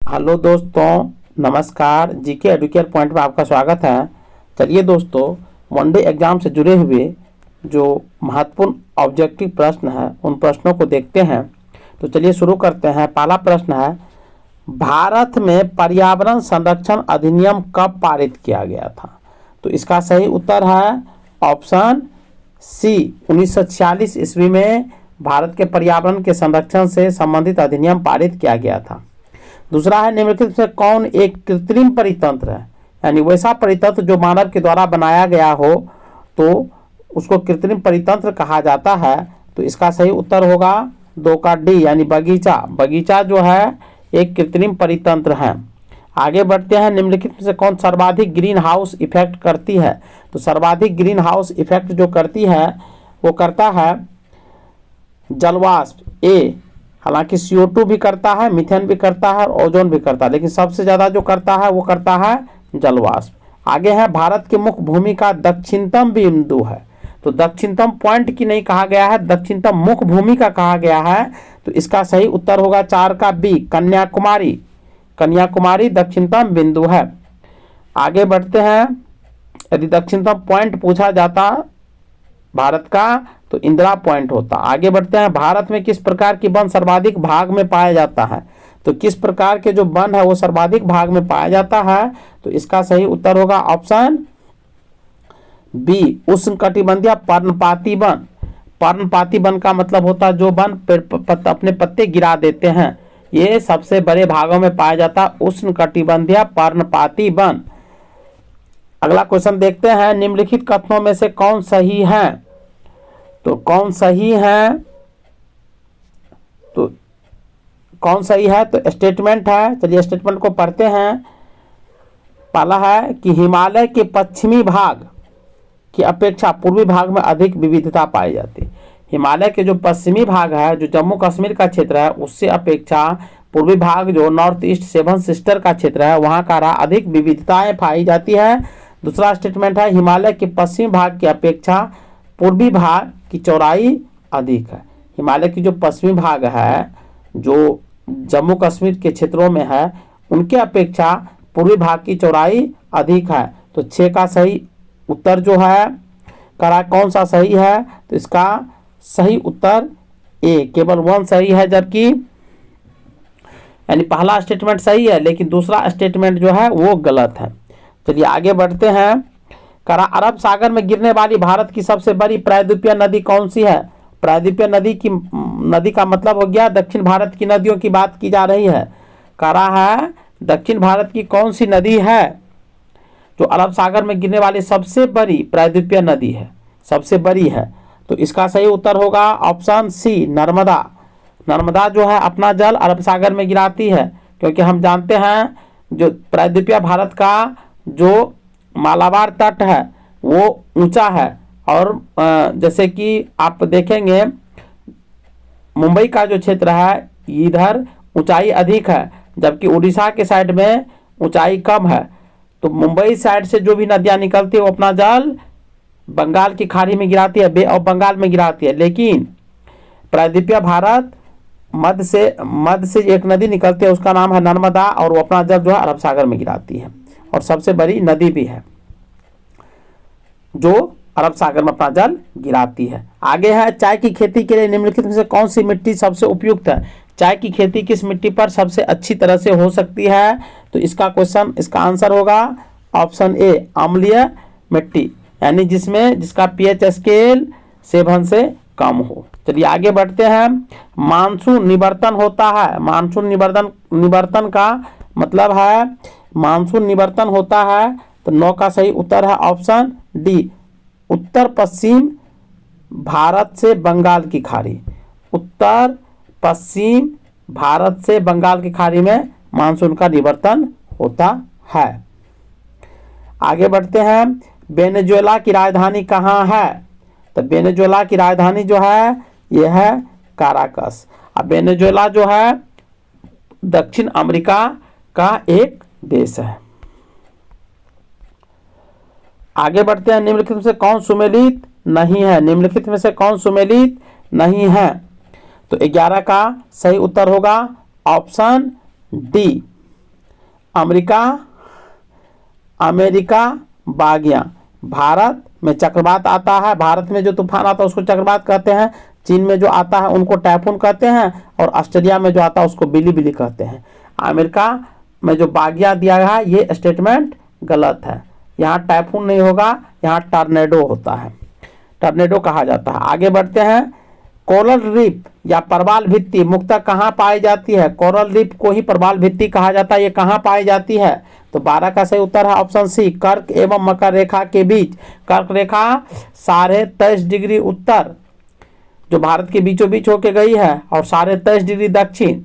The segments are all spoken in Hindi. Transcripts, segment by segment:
हेलो दोस्तों, नमस्कार। जीके एडुकेयर पॉइंट में आपका स्वागत है। चलिए दोस्तों, वनडे एग्जाम से जुड़े हुए जो महत्वपूर्ण ऑब्जेक्टिव प्रश्न है उन प्रश्नों को देखते हैं। तो चलिए शुरू करते हैं। पहला प्रश्न है, भारत में पर्यावरण संरक्षण अधिनियम कब पारित किया गया था? तो इसका सही उत्तर है ऑप्शन सी, 1946 ईस्वी में भारत के पर्यावरण के संरक्षण से संबंधित अधिनियम पारित किया गया था। दूसरा है, निम्नलिखित से कौन एक कृत्रिम परितंत्र है? यानी वैसा परितंत्र जो मानव के द्वारा बनाया गया हो तो उसको कृत्रिम परितंत्र कहा जाता है। तो इसका सही उत्तर होगा 2 का डी, यानी बगीचा। बगीचा जो है एक कृत्रिम परितंत्र है। आगे बढ़ते हैं। निम्नलिखित में से कौन सर्वाधिक ग्रीन हाउस इफेक्ट करती है? तो सर्वाधिक ग्रीन हाउस इफेक्ट जो करती है वो करता है जलवाष्प ए। हालांकि CO2 भी करता है, मीथेन भी करता है और ओजोन भी करता है, लेकिन सबसे ज़्यादा जो करता है वो करता है जलवाष्प। आगे है, भारत के मुख्य भूमि का दक्षिणतम बिंदु है। तो दक्षिणतम पॉइंट की नहीं कहा गया है, दक्षिणतम मुख्य भूमि का कहा गया है। तो इसका सही उत्तर होगा 4 का बी, कन्याकुमारी। कन्याकुमारी दक्षिणतम बिंदु है। आगे बढ़ते हैं। यदि दक्षिणतम पॉइंट पूछा जाता भारत का तो इंदिरा पॉइंट होता। आगे बढ़ते हैं। भारत में किस प्रकार की वन सर्वाधिक भाग में पाया जाता है? तो किस प्रकार के जो वन है वो सर्वाधिक भाग में पाया जाता है? तो इसका सही उत्तर होगा ऑप्शन बी, उष्णकटिबंधीय पर्णपाती वन। पर्णपाती वन का मतलब होता है जो वन अपने पत्ते गिरा देते हैं, ये सबसे बड़े भागों में पाया जाता है उष्णकटिबंधीय पर्णपाती वन। अगला क्वेश्चन देखते हैं। निम्नलिखित कथनों में से कौन सही है? तो कौन सही है? तो कौन सही है? तो स्टेटमेंट है। चलिए स्टेटमेंट को पढ़ते हैं। पहला है कि हिमालय के पश्चिमी भाग की अपेक्षा पूर्वी भाग में अधिक विविधता पाई जाती है। हिमालय के जो पश्चिमी भाग है, जो जम्मू कश्मीर का क्षेत्र है, उससे अपेक्षा पूर्वी भाग जो नॉर्थ ईस्ट सेवन सिस्टर का क्षेत्र है वहाँ का अधिक विविधताएं पाई जाती है। दूसरा स्टेटमेंट है, हिमालय के पश्चिमी भाग की अपेक्षा पूर्वी भाग की चौड़ाई अधिक है। हिमालय की जो पश्चिमी भाग है जो जम्मू कश्मीर के क्षेत्रों में है उनके अपेक्षा पूर्वी भाग की चौड़ाई अधिक है। तो 6 का सही उत्तर जो है करा कौन सा सही है? तो इसका सही उत्तर ए, केवल 1 सही है, जबकि यानी पहला स्टेटमेंट सही है लेकिन दूसरा स्टेटमेंट जो है वो गलत है। चलिए आगे बढ़ते हैं। करा अरब सागर में गिरने वाली भारत की सबसे बड़ी प्रायद्वीपीय नदी कौन सी है? प्रायद्वीपीय नदी का मतलब हो गया दक्षिण भारत की नदियों की बात की जा रही है। करा है दक्षिण भारत की कौन सी नदी है जो अरब सागर में गिरने वाली सबसे बड़ी प्रायद्वीपीय नदी है, सबसे बड़ी है? तो इसका सही उत्तर होगा ऑप्शन सी, नर्मदा। नर्मदा जो है अपना जल अरब सागर में गिराती है, क्योंकि हम जानते हैं जो प्रायद्वीपीय भारत का जो मालाबार तट है वो ऊंचा है और जैसे कि आप देखेंगे मुंबई का जो क्षेत्र है इधर ऊंचाई अधिक है, जबकि उड़ीसा के साइड में ऊंचाई कम है। तो मुंबई साइड से जो भी नदियां निकलती है वो अपना जल बंगाल की खाड़ी में गिराती है, बे ऑफ बंगाल में गिराती है। लेकिन प्रायद्वीपीय भारत मध्य से एक नदी निकलती है, उसका नाम है नर्मदा, और वो अपना जल जो है अरब सागर में गिराती है और सबसे बड़ी नदी भी है जो अरब सागर में अपना जल गिराती है। आगे है, चाय की खेती के लिए निम्नलिखित में से कौन सी मिट्टी सबसे उपयुक्त है? चाय की खेती किस मिट्टी पर सबसे अच्छी तरह से हो सकती है? तो इसका आंसर होगा ऑप्शन ए, अम्लीय मिट्टी, यानी जिसका pH स्केल 7 से कम हो। चलिए आगे बढ़ते हैं। मानसून निवर्तन होता है। मानसून निवर्तन का मतलब है मानसून निवर्तन होता है। तो 9 का सही उत्तर है ऑप्शन डी, उत्तर पश्चिम भारत से बंगाल की खाड़ी। उत्तर पश्चिम भारत से बंगाल की खाड़ी में मानसून का निवर्तन होता है। आगे बढ़ते हैं। वेनेजुएला की राजधानी कहाँ है? तो वेनेजुएला की राजधानी जो है यह है काराकस। अब वेनेजुएला जो है दक्षिण अमेरिका का एक देश है। आगे बढ़ते हैं। निम्नलिखित में से कौन सुमेलित नहीं है? निम्नलिखित में से कौन सुमेलित नहीं है? तो 11 का सही उत्तर होगा ऑप्शन डी, अमेरिका अमेरिका बागियां। भारत में चक्रवात आता है, भारत में जो तूफान आता है उसको चक्रवात कहते हैं। चीन में जो आता है उनको टाइफून कहते हैं, और ऑस्ट्रेलिया में जो आता है उसको बिली कहते हैं। अमेरिका में जो बागिया दिया गया है ये स्टेटमेंट गलत है। यहाँ टाइफून नहीं होगा, यहाँ टॉर्नेडो होता है, टॉर्नेडो कहा जाता है। आगे बढ़ते हैं। कोरल रीफ या प्रवाल भित्ति मुख्यतः कहाँ पाई जाती है? कोरल रीफ को ही प्रवाल भित्ति कहा जाता है। ये कहाँ पाई जाती है? तो 12 का सही उत्तर है ऑप्शन सी, कर्क एवं मकर रेखा के बीच। कर्क रेखा 23.5 डिग्री उत्तर जो भारत के बीचों बीच होके गई है, और 23.5 डिग्री दक्षिण,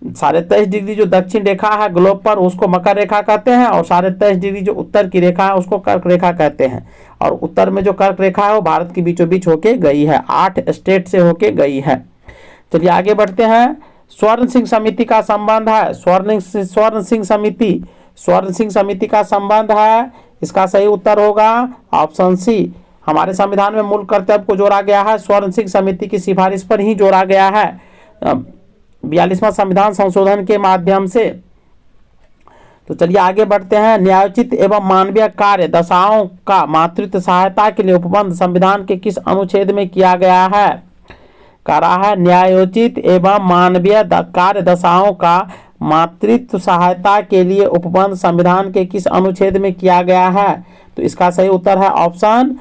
23.5 डिग्री जो दक्षिण रेखा है ग्लोब पर उसको मकर रेखा कहते हैं, और 23.5 डिग्री जो उत्तर की रेखा है उसको कर्क रेखा कहते हैं। और उत्तर में जो कर्क रेखा है वो भारत के बीचों बीच होके गई है, 8 स्टेट से होके गई है। चलिए आगे बढ़ते हैं। स्वर्ण सिंह समिति का संबंध है, स्वर्ण सिंह समिति का संबंध है, इसका सही उत्तर होगा ऑप्शन सी। हमारे संविधान में मूल कर्तव्य को जोड़ा गया है, स्वर्ण सिंह समिति की सिफारिश पर ही जोड़ा गया है 42वां संविधान संशोधन के माध्यम से। तो चलिए आगे बढ़ते हैं। न्यायोचित एवं मानवीय कार्य दशाओं का मातृत्व सहायता के लिए उपबंध संविधान के किस अनुच्छेद में किया गया है? कह रहा है न्यायोचित एवं मानवीय कार्य दशाओं का मातृत्व सहायता के लिए उपबंध संविधान के किस अनुच्छेद में किया गया है? तो इसका सही उत्तर है ऑप्शन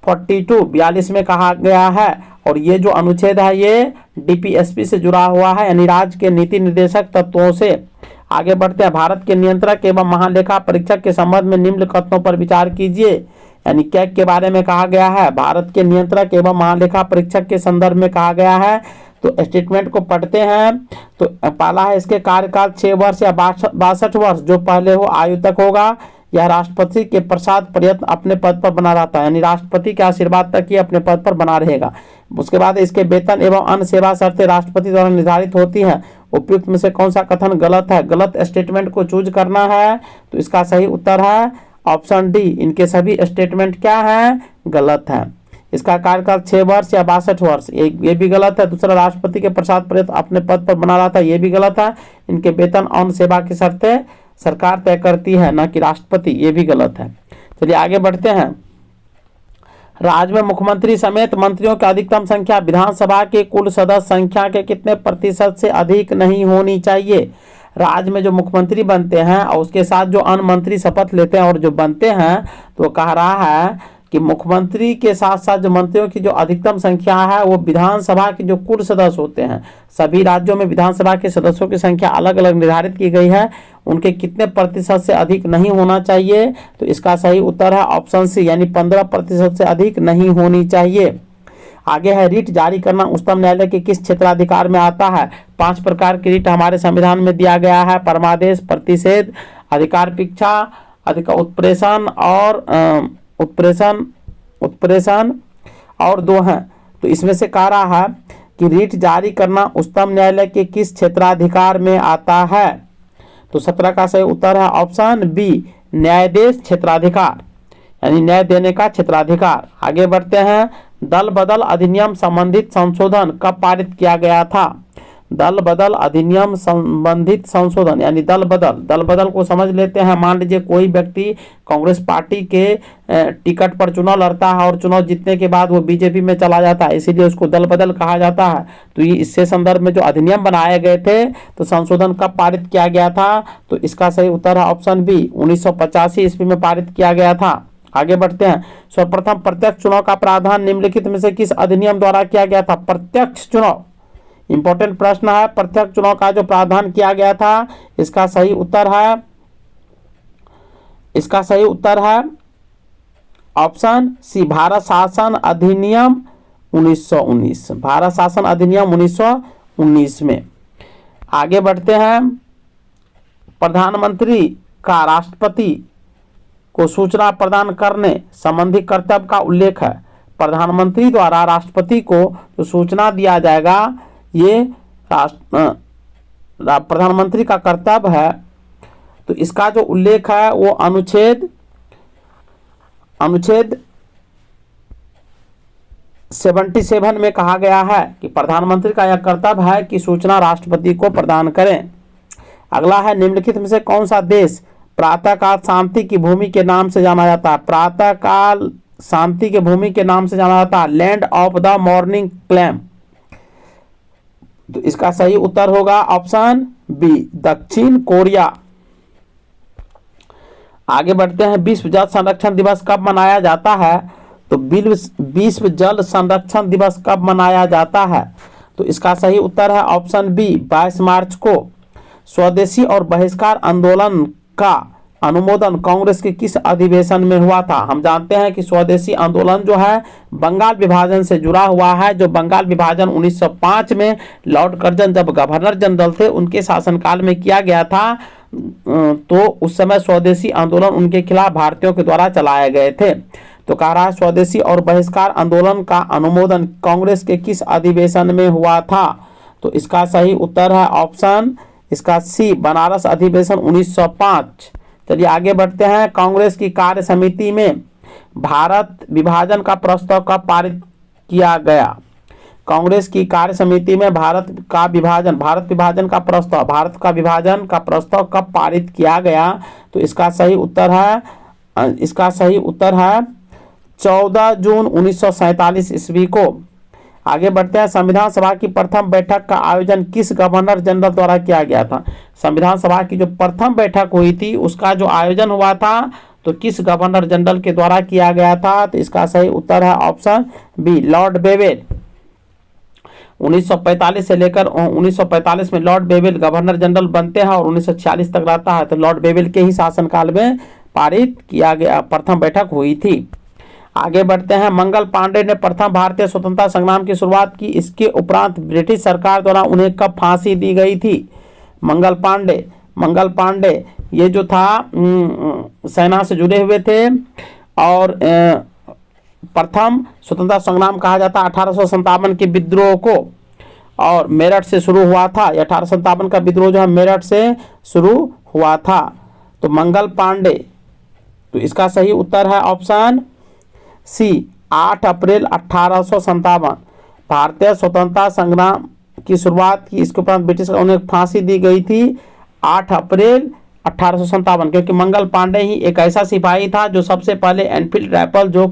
42 में कहा गया है। और ये जो अनुच्छेद है ये डीपीएसपी से जुड़ा हुआ है, यानी राज्य के नीति निर्देशक तत्वों से। आगे बढ़ते हैं। भारत के नियंत्रक एवं महालेखा परीक्षक के संबंध में निम्न कथनों पर विचार कीजिए, यानी कैग के बारे में कहा गया है। भारत के नियंत्रक एवं महालेखा परीक्षक के संदर्भ में कहा गया है। तो स्टेटमेंट को पढ़ते हैं। तो पहला है इसके कार्यकाल 6 वर्ष या 62 वर्ष जो पहले हो आयु तक होगा। यह राष्ट्रपति के प्रसाद पर्यंत अपने पद पर बना रहता है, यानी राष्ट्रपति के आशीर्वाद तक ही अपने पद पर बना रहेगा। उसके बाद इसके वेतन एवं अन्य सेवा शर्तें राष्ट्रपति द्वारा निर्धारित होती हैं। उपयुक्त में से कौन सा कथन गलत है? गलत स्टेटमेंट को चूज करना है। तो इसका सही उत्तर है ऑप्शन डी। इनके सभी स्टेटमेंट क्या है? गलत है। इसका कार्यकाल 6 वर्ष या 62 वर्ष ये भी गलत है। दूसरा, राष्ट्रपति के प्रसाद पर्यंत अपने पद पर बना रहता है, ये भी गलत है। इनके वेतन और सेवा की शर्तें सरकार तय करती है, न कि राष्ट्रपति, ये भी गलत है। चलिए आगे बढ़ते हैं। राज्य में मुख्यमंत्री समेत मंत्रियों की अधिकतम संख्या विधानसभा के कुल सदस्य संख्या के कितने प्रतिशत से अधिक नहीं होनी चाहिए? राज्य में जो मुख्यमंत्री बनते हैं और उसके साथ जो अन्य मंत्री शपथ लेते हैं और जो बनते हैं, तो कह रहा है कि मुख्यमंत्री के साथ साथ जो मंत्रियों की जो अधिकतम संख्या है वो विधानसभा के जो कुल सदस्य होते हैं, सभी राज्यों में विधानसभा के सदस्यों की संख्या अलग अलग निर्धारित की गई है, उनके कितने प्रतिशत से अधिक नहीं होना चाहिए? तो इसका सही उत्तर है ऑप्शन सी, यानी 15% से अधिक नहीं होनी चाहिए। आगे है रिट जारी करना उच्चतम न्यायालय के किस क्षेत्राधिकार में आता है? 5 प्रकार की रिट हमारे संविधान में दिया गया है। परमादेश, प्रतिषेध, अधिकार परीक्षा, अधिकार उत्प्रेषण और उत्प्रेषण और 2 हैं। तो इसमें से कह रहा है कि रिट जारी करना उच्चतम न्यायालय के किस क्षेत्राधिकार में आता है? तो 17 का सही उत्तर है ऑप्शन बी, न्यायाधीश क्षेत्राधिकार, यानी न्याय देने का क्षेत्राधिकार। आगे बढ़ते हैं। दल बदल अधिनियम संबंधित संशोधन कब पारित किया गया था? दल बदल अधिनियम संबंधित संशोधन, यानी दल बदल को समझ लेते हैं। मान लीजिए कोई व्यक्ति कांग्रेस पार्टी के टिकट पर चुनाव लड़ता है और चुनाव जीतने के बाद वो बीजेपी में चला जाता है, इसीलिए उसको दल बदल कहा जाता है। तो ये इससे संदर्भ में जो अधिनियम बनाए गए थे, तो संशोधन कब पारित किया गया था? तो इसका सही उत्तर है ऑप्शन बी, 1985 ईस्वी में पारित किया गया था। आगे बढ़ते हैं। सर्वप्रथम प्रत्यक्ष चुनाव का प्रावधान निम्नलिखित में से किस अधिनियम द्वारा किया गया था? प्रत्यक्ष चुनाव, इंपॉर्टेंट प्रश्न है। प्रत्यक्ष चुनाव का जो प्रावधान किया गया था, इसका सही उत्तर है ऑप्शन सी, भारत शासन अधिनियम 1919, भारत शासन अधिनियम 1919 में। आगे बढ़ते हैं। प्रधानमंत्री का राष्ट्रपति को सूचना प्रदान करने संबंधी कर्तव्य का उल्लेख है। प्रधानमंत्री द्वारा राष्ट्रपति को जो सूचना दिया जाएगा, ये प्रधानमंत्री का कर्तव्य है। तो इसका जो उल्लेख है वो अनुच्छेद 77 में कहा गया है कि प्रधानमंत्री का यह कर्तव्य है कि सूचना राष्ट्रपति को प्रदान करें। अगला है निम्नलिखित में से कौन सा देश प्रातःकाल शांति की भूमि के नाम से जाना जाता है? प्रातःकाल शांति के भूमि के नाम से जाना जाता है land of the morning calm. तो इसका सही उत्तर होगा ऑप्शन बी दक्षिण कोरिया। आगे बढ़ते हैं, विश्व जल संरक्षण दिवस कब मनाया जाता है? तो विश्व जल संरक्षण दिवस कब मनाया जाता है? तो इसका सही उत्तर है ऑप्शन बी 22 मार्च को। स्वदेशी और बहिष्कार आंदोलन का अनुमोदन कांग्रेस के किस अधिवेशन में हुआ था? हम जानते हैं कि स्वदेशी आंदोलन जो है बंगाल विभाजन से जुड़ा हुआ है। जो बंगाल विभाजन 1905 में लॉर्ड कर्जन जब गवर्नर जनरल थे उनके शासनकाल में किया गया था, तो उस समय स्वदेशी आंदोलन उनके खिलाफ भारतीयों के द्वारा चलाए गए थे। तो कह रहा है स्वदेशी और बहिष्कार आंदोलन का अनुमोदन कांग्रेस के किस अधिवेशन में हुआ था? तो इसका सही उत्तर है ऑप्शन इसका सी बनारस अधिवेशन 1905। चलिए आगे बढ़ते हैं, कांग्रेस की कार्य समिति में भारत विभाजन का प्रस्ताव कब पारित किया गया? कांग्रेस की कार्य समिति में भारत का विभाजन का प्रस्ताव कब पारित किया गया? तो इसका सही उत्तर है 14 जून 1947 ईस्वी को। आगे बढ़ते हैं, संविधान सभा की प्रथम बैठक का आयोजन किस गवर्नर जनरल द्वारा किया गया था? संविधान सभा की जो प्रथम बैठक हुई थी उसका जो आयोजन हुआ था तो किस गवर्नर जनरल के द्वारा किया गया था? तो इसका सही उत्तर है ऑप्शन बी लॉर्ड बेवेल। 1945 से लेकर 1945 में लॉर्ड बेवेल गवर्नर जनरल बनते हैं और 1946 तक रहता है। तो लॉर्ड बेवेल के ही शासनकाल में पारित किया गया प्रथम बैठक हुई थी। आगे बढ़ते हैं, मंगल पांडे ने प्रथम भारतीय स्वतंत्रता संग्राम की शुरुआत की। इसके उपरांत ब्रिटिश सरकार द्वारा उन्हें कब फांसी दी गई थी? मंगल पांडे ये जो था सेना से जुड़े हुए थे और प्रथम स्वतंत्रता संग्राम कहा जाता है 1857 के विद्रोह को, और मेरठ से शुरू हुआ था। 1857 का विद्रोह जो है मेरठ से शुरू हुआ था। तो मंगल पांडे, तो इसका सही उत्तर है ऑप्शन सी 8 अप्रैल 1857 भारतीय स्वतंत्रता संग्राम की शुरुआत की। इसके उपरांत ब्रिटिश उन्हें फांसी दी गई थी 8 अप्रैल 1857, क्योंकि मंगल पांडे ही एक ऐसा सिपाही था जो सबसे पहले एनफील्ड राइफल जो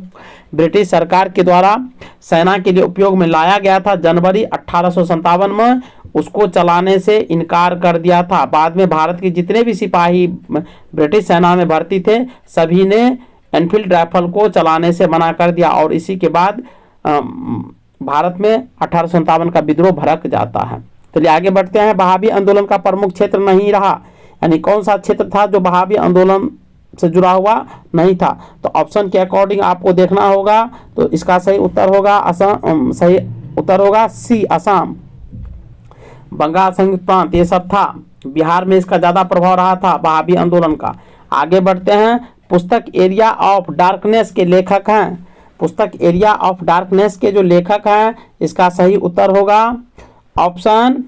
ब्रिटिश सरकार के द्वारा सेना के लिए उपयोग में लाया गया था जनवरी 1857 में, उसको चलाने से इनकार कर दिया था। बाद में भारत के जितने भी सिपाही ब्रिटिश सेना में भर्ती थे सभी ने एनफील्ड राइफल को चलाने से मना कर दिया और इसी के बाद भारत में 1857 का विद्रोह भड़क जाता है। चलिए आगे बढ़ते हैं, वहाबी आंदोलन का प्रमुख क्षेत्र नहीं रहा, यानी कौन सा क्षेत्र था जो वहाबी आंदोलन से जुड़ा हुआ नहीं था? तो ऑप्शन के अकॉर्डिंग आपको देखना होगा। तो इसका सही उत्तर होगा सी असम, बंगाल संयुक्त प्रांत, ये सब था। बिहार में इसका ज़्यादा प्रभाव रहा था वहाबी आंदोलन का। आगे बढ़ते हैं, पुस्तक एरिया ऑफ डार्कनेस के लेखक हैं। पुस्तक एरिया ऑफ डार्कनेस के जो लेखक हैं इसका सही उत्तर होगा ऑप्शन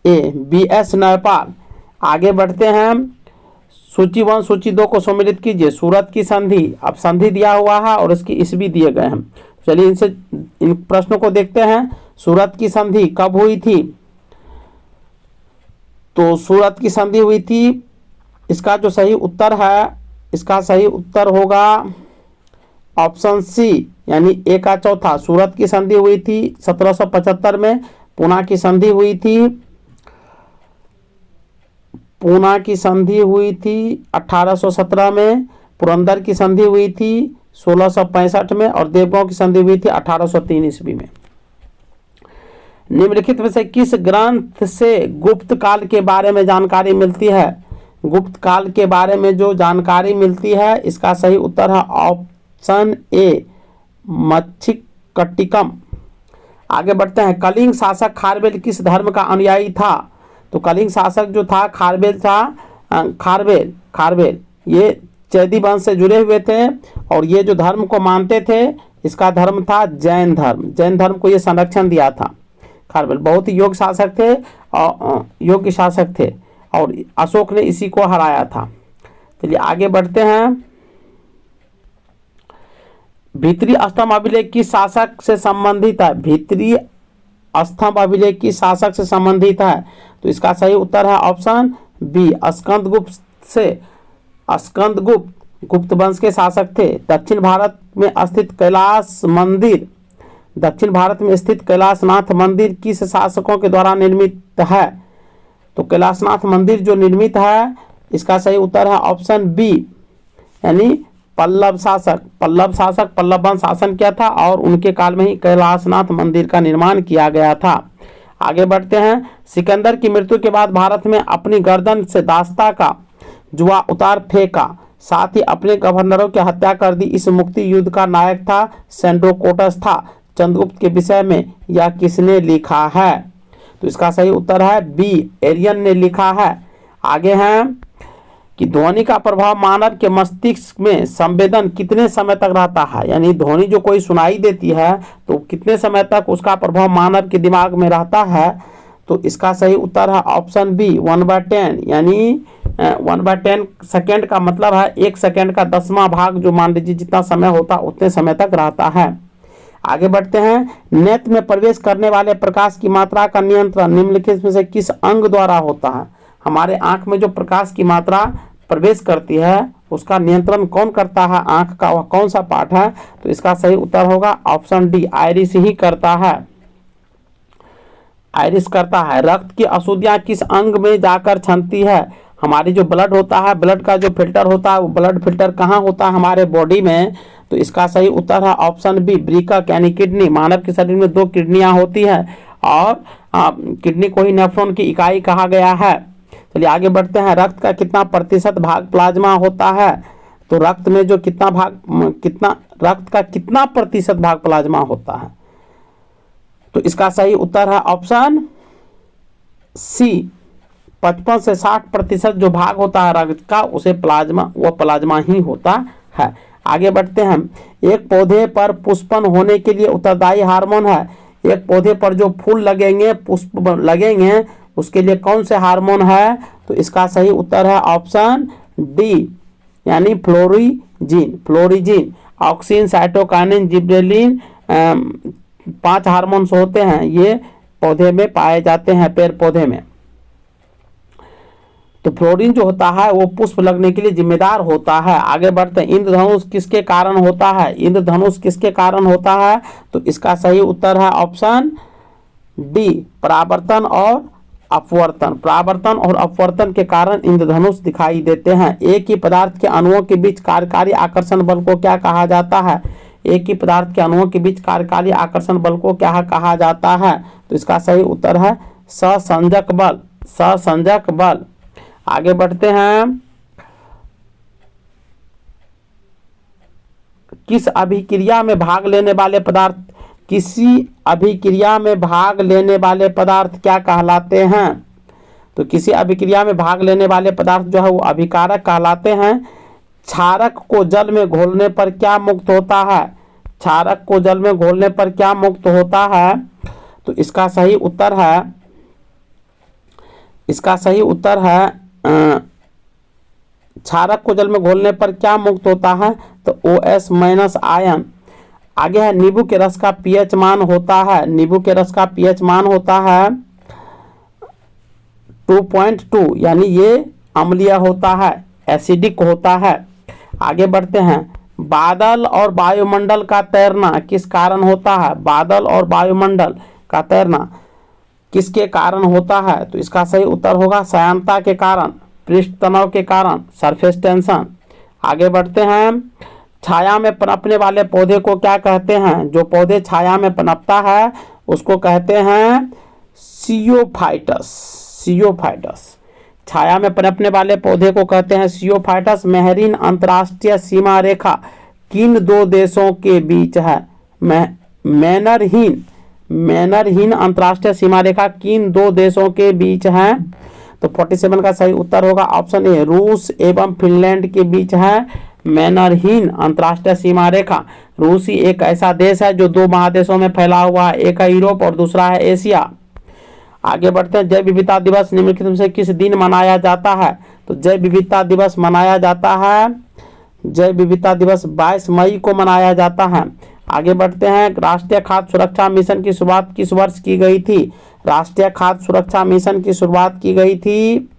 ए BS नयपाल। आगे बढ़ते हैं, सूची 1 सूची 2 को सम्मिलित कीजिए। सूरत की संधि, अब संधि दिया हुआ है और इसकी ईस्वी दिए गए हैं। चलिए इन प्रश्नों को देखते हैं। सूरत की संधि कब हुई थी? तो सूरत की संधि हुई थी, इसका जो सही उत्तर है इसका सही उत्तर होगा ऑप्शन सी यानी ए का चौथा। सूरत की संधि हुई थी 1775 में, पूना की संधि हुई थी 1817 में, पुरंदर की संधि हुई थी 1665 में और देवगांव की संधि हुई थी 1803 ईस्वी में। निम्नलिखित में से किस ग्रंथ से गुप्त काल के बारे में जानकारी मिलती है? गुप्त काल के बारे में जो जानकारी मिलती है इसका सही उत्तर है ऑप्शन ए मच्छिकट्टिकम। आगे बढ़ते हैं, कलिंग शासक खारवेल किस धर्म का अनुयायी था? तो कलिंग शासक जो था खारवेल ये चैदी वंश से जुड़े हुए थे और ये जो धर्म को मानते थे इसका धर्म था जैन धर्म। जैन धर्म को ये संरक्षण दिया था। खारवेल बहुत ही योग्य शासक थे और अशोक ने इसी को हराया था। चलिए आगे बढ़ते हैं, भीतरी स्तंभ अभिलेख किस शासक से संबंधित है? भीतरी स्तंभ अभिलेख किस शासक से संबंधित है? तो इसका सही उत्तर है ऑप्शन बी स्कंदगुप्त गुप्त वंश के शासक थे। दक्षिण भारत में स्थित कैलाशनाथ मंदिर किस शासकों के द्वारा निर्मित है? तो कैलाशनाथ मंदिर जो निर्मित है, इसका सही उत्तर है ऑप्शन बी, यानी पल्लव वंश शासन किया था और उनके काल में ही कैलाशनाथ मंदिर का निर्माण किया गया था। आगे बढ़ते हैं। सिकंदर की मृत्यु के बाद भारत में अपनी गर्दन से दास्ता का जुआ उतार फेंका, साथ ही अपने गवर्नरों की हत्या कर दी। इस मुक्ति युद्ध का नायक था सेंड्रोकोटस था। चंद्रगुप्त के विषय में यह किसने लिखा है? तो इसका सही उत्तर है बी, एरियन ने लिखा है। आगे हैं कि ध्वनि का प्रभाव मानव के मस्तिष्क में संवेदन कितने समय तक रहता है, यानी ध्वनि जो कोई सुनाई देती है तो कितने समय तक उसका प्रभाव मानव के दिमाग में रहता है? तो इसका सही उत्तर है ऑप्शन बी, 1/10, यानी 1/10 सेकेंड का मतलब है 1 सेकेंड का 10वां भाग, जो मान लीजिए जितना समय होता उतने समय तक रहता है। आगे बढ़ते हैं। नेत्र में प्रवेश करने वाले प्रकाश की मात्रा का नियंत्रण निम्नलिखित में से किस अंग द्वारा होता है? हमारे आंख में जो प्रकाश की मात्रा प्रवेश करती है उसका नियंत्रण कौन करता है? आंख का वह कौन सा पार्ट है? तो इसका सही उत्तर होगा ऑप्शन डी, आइरिस ही करता है। आइरिस करता है। रक्त की अशुद्धियां किस अंग में जाकर छनती है? हमारी जो ब्लड होता है, ब्लड का जो फिल्टर होता है, वो ब्लड फिल्टर कहाँ होता है? हमारे बॉडी में। तो इसका सही उत्तर है ऑप्शन बी, ब्रीकक यानी किडनी। मानव के शरीर में 2 किडनियां होती है और किडनी को ही नेफ्रॉन की इकाई कहा गया है। चलिए आगे बढ़ते हैं। रक्त का कितना प्रतिशत भाग प्लाज्मा होता है? तो रक्त में जो रक्त का कितना प्रतिशत भाग प्लाज्मा होता है? तो इसका सही उत्तर है ऑप्शन सी, 55 से 60% जो भाग होता है रक्त का उसे प्लाज्मा ही होता है। आगे बढ़ते हैं। एक पौधे पर पुष्पन होने के लिए उत्तरदायी हार्मोन है। एक पौधे पर जो फूल लगेंगे, पुष्प लगेंगे, उसके लिए कौन से हार्मोन है? तो इसका सही उत्तर है ऑप्शन डी, यानी फ्लोरिजिन। ऑक्सिन, साइटोकाइनिन, जिबरेलिन 5 हार्मोन्स होते हैं, ये पौधे में पाए जाते हैं, पेड़ पौधे में। तो फ्लोरीन जो होता है वो पुष्प लगने के लिए जिम्मेदार होता है। आगे बढ़ते हैं। इंद्रधनुष किसके कारण होता है? इंद्रधनुष किसके कारण होता है? तो इसका सही उत्तर है ऑप्शन डी, परावर्तन और अपवर्तन के कारण इंद्रधनुष दिखाई देते हैं। एक ही पदार्थ के अणुओं के बीच कार्यकारी आकर्षण बल को क्या कहा जाता है? एक ही पदार्थ के अणुओं के बीच कार्यकारी आकर्षण बल को क्या कहा जाता है? तो इसका सही उत्तर है सहसंजक बल। आगे बढ़ते हैं। किसी अभिक्रिया में भाग लेने वाले पदार्थ क्या कहलाते हैं? तो किसी अभिक्रिया में भाग लेने वाले पदार्थ जो है वो अभिकारक कहलाते हैं। क्षारक को जल में घोलने पर क्या मुक्त होता है? क्षारक को जल में घोलने पर क्या मुक्त होता है? तो इसका सही उत्तर है क्षारक को जल में घोलने पर क्या मुक्त होता है? तो OS- आयन। आगे है। नींबू के रस का pH मान होता है। नींबू के रस का pH मान होता है 2.2, यानी ये अम्लीय होता है, एसिडिक होता है। आगे बढ़ते हैं। बादल और वायुमंडल का तैरना किस कारण होता है? बादल और वायुमंडल का तैरना किसके कारण होता है? तो इसका सही उत्तर होगा श्यानता के कारण, पृष्ठ तनाव के कारण, सरफेस टेंशन। आगे बढ़ते हैं। छाया में पनपने वाले पौधे को क्या कहते हैं? जो पौधे छाया में पनपता है उसको कहते हैं सियोफाइटस। छाया में पनपने वाले पौधे को कहते हैं सियोफाइटस। मेहरीन अंतर्राष्ट्रीय सीमा रेखा किन 2 देशों के बीच है? मैनरहीन अंतर्राष्ट्रीय सीमा रेखा किन 2 देशों के बीच है? तो 47 का सही उत्तर होगा ऑप्शन ए, रूस एवं फिनलैंड के बीच है मैनरहीन अंतर्राष्ट्रीय सीमा रेखा। रूस ही एक ऐसा देश है जो 2 महादेशों में फैला हुआ है, एक है यूरोप और दूसरा है एशिया। आगे बढ़ते हैं। जैव विविधता दिवस निम्नलिखित में से किस दिन मनाया जाता है? तो जैव विविधता दिवस मनाया जाता है, जैव विविधता दिवस 22 मई को मनाया जाता है। आगे बढ़ते हैं। राष्ट्रीय खाद्य सुरक्षा मिशन की शुरुआत किस वर्ष की गई थी? राष्ट्रीय खाद्य सुरक्षा मिशन की शुरुआत की गई थी